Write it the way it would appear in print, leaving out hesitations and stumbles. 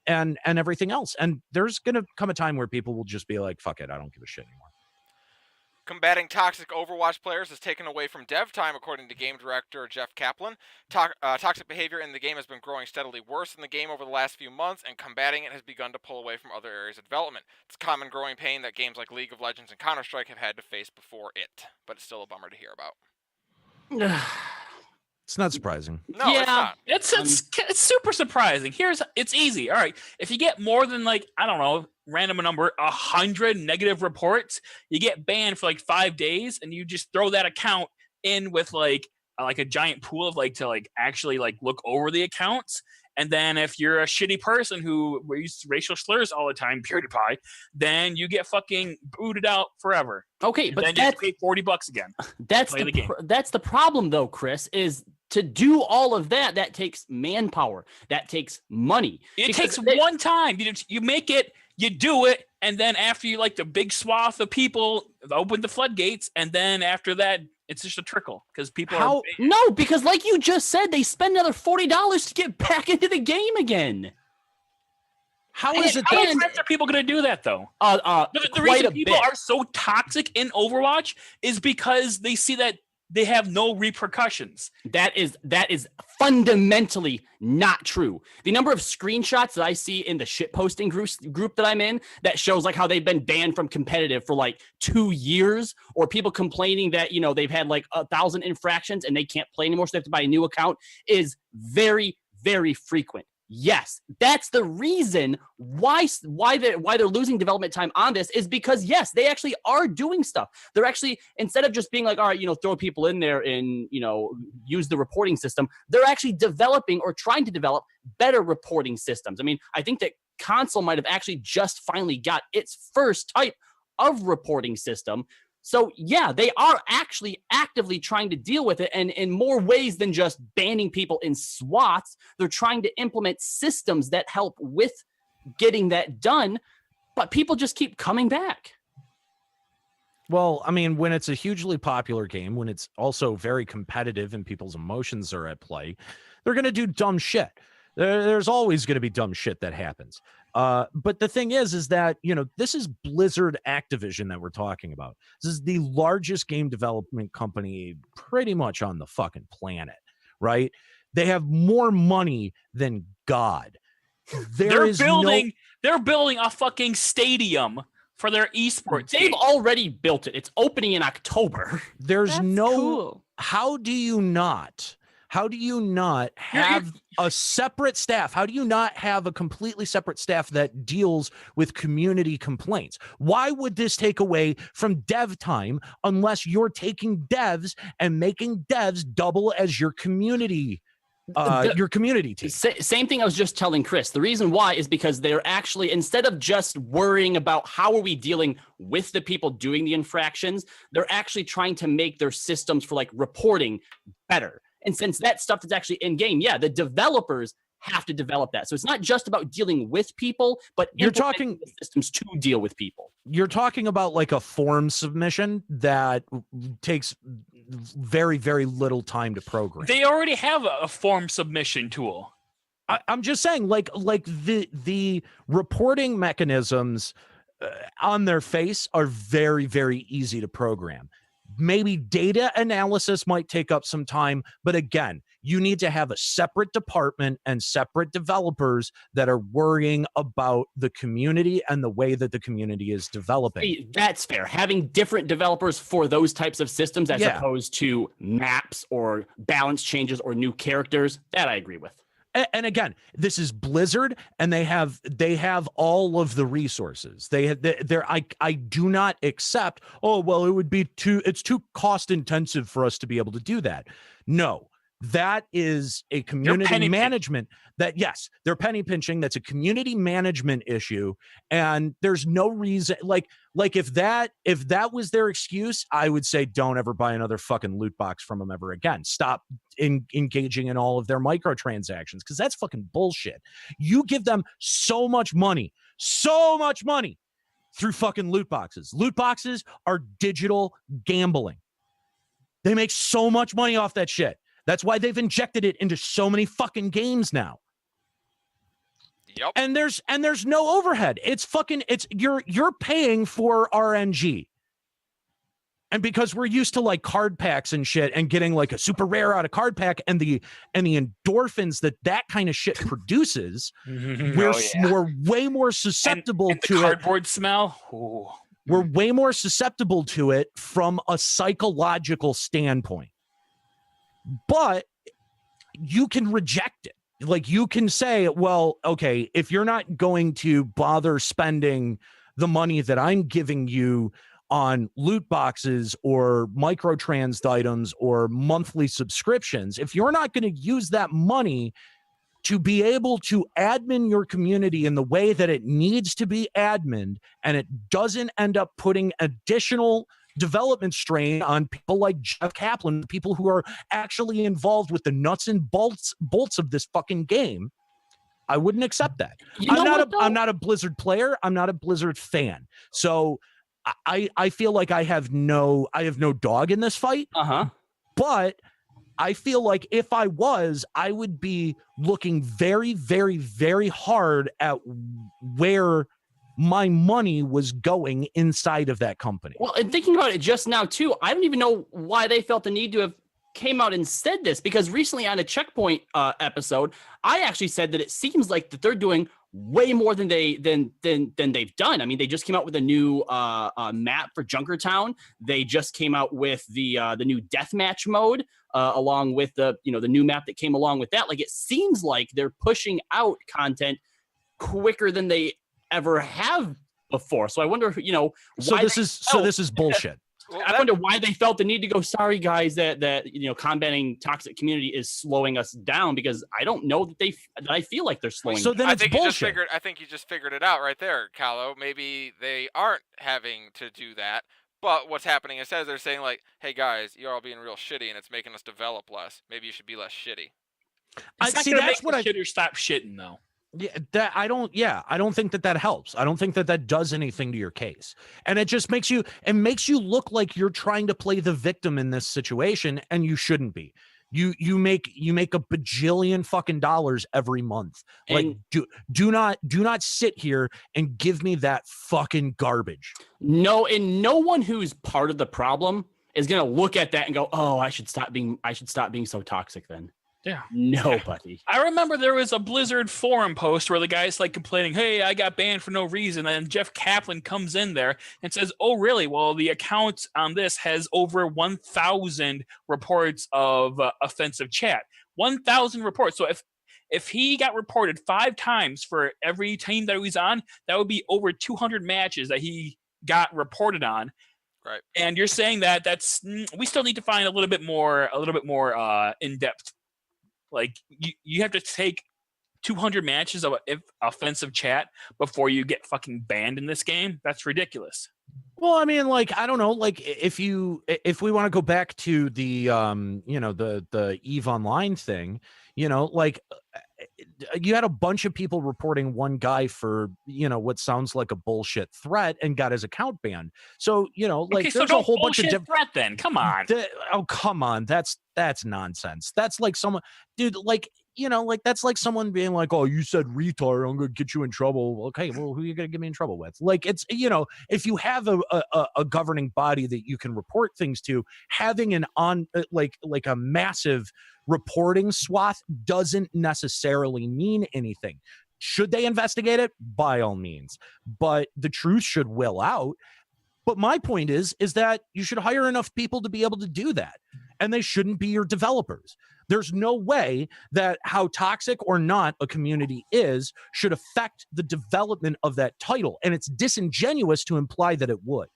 and everything else. And there's going to come a time where people will just be like, fuck it, I don't give a shit anymore. Combating toxic Overwatch players is taken away from dev time, according to game director Jeff Kaplan. Toxic behavior in the game has been growing steadily worse in the game over the last few months, and combating it has begun to pull away from other areas of development. It's a common growing pain that games like League of Legends and Counter-Strike have had to face before it, but it's still a bummer to hear about. It's not surprising. No, Yeah, it's not. It's super surprising. It's easy. All right, if you get more than like, I don't know, random number, 100 negative reports, you get banned for like 5 days, and you just throw that account in with like a giant pool of like to like actually like look over the accounts. And then if you're a shitty person who uses racial slurs all the time, PewDiePie, then you get fucking booted out forever. Okay, and but then you have to pay $40 again. That's the game. That's the problem, though, Chris. Is to do all of that, that takes manpower. That takes money. It takes one time. You make it, you do it, and then after you like the big swath of people open the floodgates, and then after that, it's just a trickle because people No, because like you just said, they spend another $40 to get back into the game again. How is it? How many times are people going to do that though? The reason people are so toxic in Overwatch is because they see that they have no repercussions. That is fundamentally not true. The number of screenshots that I see in the shitposting group that I'm in that shows like how they've been banned from competitive for like 2 years, or people complaining that, you know, they've had like 1,000 infractions and they can't play anymore, so they have to buy a new account, is very, very frequent. Yes, that's the reason why they're losing development time on this, is because yes, they actually are doing stuff. They're actually, instead of just being like, all right, you know, throw people in there and, you know, use the reporting system, they're actually developing or trying to develop better reporting systems. I mean, I think that console might have actually just finally got its first type of reporting system. So yeah, they are actually actively trying to deal with it, and in more ways than just banning people in swaths. They're trying to implement systems that help with getting that done, but people just keep coming back. Well, I mean, when it's a hugely popular game, when it's also very competitive and people's emotions are at play, they're going to do dumb shit. There's always going to be dumb shit that happens. But the thing is that, you know, this is Blizzard Activision that we're talking about. This is the largest game development company pretty much on the fucking planet, right? They have more money than God. They're building a fucking stadium for their esports. They've already built it. It's opening in October. That's cool. How do you not have a separate staff? How do you not have a completely separate staff that deals with community complaints? Why would this take away from dev time unless you're taking devs and making devs double as your community team? Same thing I was just telling Chris. The reason why is because they're actually, instead of just worrying about how are we dealing with the people doing the infractions, they're actually trying to make their systems for like reporting better. And since that stuff is actually in game, yeah, the developers have to develop that. So it's not just about dealing with people, but you're talking the systems to deal with people. You're talking about like a form submission that takes very, very little time to program. They already have a form submission tool. I'm just saying, like the reporting mechanisms on their face are very, very easy to program. Maybe data analysis might take up some time, but again, you need to have a separate department and separate developers that are worrying about the community and the way that the community is developing. See, that's fair. Having different developers for those types of systems as opposed to maps or balance changes or new characters, that I agree with. And again, this is Blizzard, and they have all of the resources. I do not accept, oh, well, it's too cost intensive for us to be able to do that. No, that is a community management that, yes, they're penny pinching. That's a community management issue. And there's no reason, like if that was their excuse, I would say, don't ever buy another fucking loot box from them ever again. Stop engaging in all of their microtransactions, because that's fucking bullshit. You give them so much money through fucking loot boxes. Loot boxes are digital gambling. They make so much money off that shit. That's why they've injected it into so many fucking games now. Yep. And there's no overhead. It's you're paying for RNG. And because we're used to like card packs and shit and getting like a super rare out of card pack and the endorphins that kind of shit produces, we're way more susceptible and the to cardboard smell. Ooh. We're way more susceptible to it from a psychological standpoint. But you can reject it. Like you can say, well, okay, if you're not going to bother spending the money that I'm giving you on loot boxes or microtransed items or monthly subscriptions, if you're not going to use that money to be able to admin your community in the way that it needs to be admined, and it doesn't end up putting additional development strain on people like Jeff Kaplan, people who are actually involved with the nuts and bolts of this fucking game, I wouldn't accept that. I'm not a Blizzard player. I'm not a Blizzard fan. So I feel like I have no dog in this fight. But I feel like if I was, I would be looking very, very, very hard at where my money was going inside of that company. Well, and thinking about it just now too, I don't even know why they felt the need to have came out and said this, because recently on a Checkpoint episode, I actually said that it seems like that they're doing way more than they've done. I mean, they just came out with a new map for Junkertown. They just came out with the new deathmatch mode, along with the new map that came along with that. Like, it seems like they're pushing out content quicker than they ever have before. So I wonder, so this is bullshit. Well, I wonder why they felt the need to go, sorry guys, that combating toxic community is slowing us down, because I don't know that I feel like they're slowing. So then I it's think bullshit. I think you just figured it out right there, Callow. Maybe they aren't having to do that, but what's happening instead is they're saying like, "Hey guys, you're all being real shitty, and it's making us develop less. Maybe you should be less shitty." That's what shitter stop shitting though. Yeah, I don't think that helps. I don't think that does anything to your case. And it just makes you look like you're trying to play the victim in this situation, and you shouldn't be. You make a bajillion fucking dollars every month. Like, do not sit here and give me that fucking garbage. No, and no one who's part of the problem is gonna look at that and go, "Oh, I should stop being so toxic then." Yeah. Nobody. I remember there was a Blizzard forum post where the guy's like complaining, "Hey, I got banned for no reason." And Jeff Kaplan comes in there and says, "Oh, really? Well, the account on this has over 1,000 reports of offensive chat. 1,000 reports. So if he got reported 5 times for every team that he was on, that would be over 200 matches that he got reported on." Right. And you're saying we still need to find a little bit more in depth. Like, you have to take 200 matches of offensive chat before you get fucking banned in this game. That's ridiculous. Well, I mean, like, I don't know, like if we want to go back to the the EVE Online thing, like you had a bunch of people reporting one guy for, what sounds like a bullshit threat and got his account banned. So, like, there's a whole bunch of different threat then. Come on. Come on. That's nonsense. That's like someone, dude, like, like that's like someone being like, "Oh, you said retard, I'm going to get you in trouble." Okay, well, who are you going to get me in trouble with? Like, it's, if you have a governing body that you can report things to, having like a massive reporting swath doesn't necessarily mean anything. Should they investigate it? By all means. But the truth should will out. But my point is that you should hire enough people to be able to do that. And they shouldn't be your developers. There's no way that how toxic or not a community is should affect the development of that title. And it's disingenuous to imply that it would.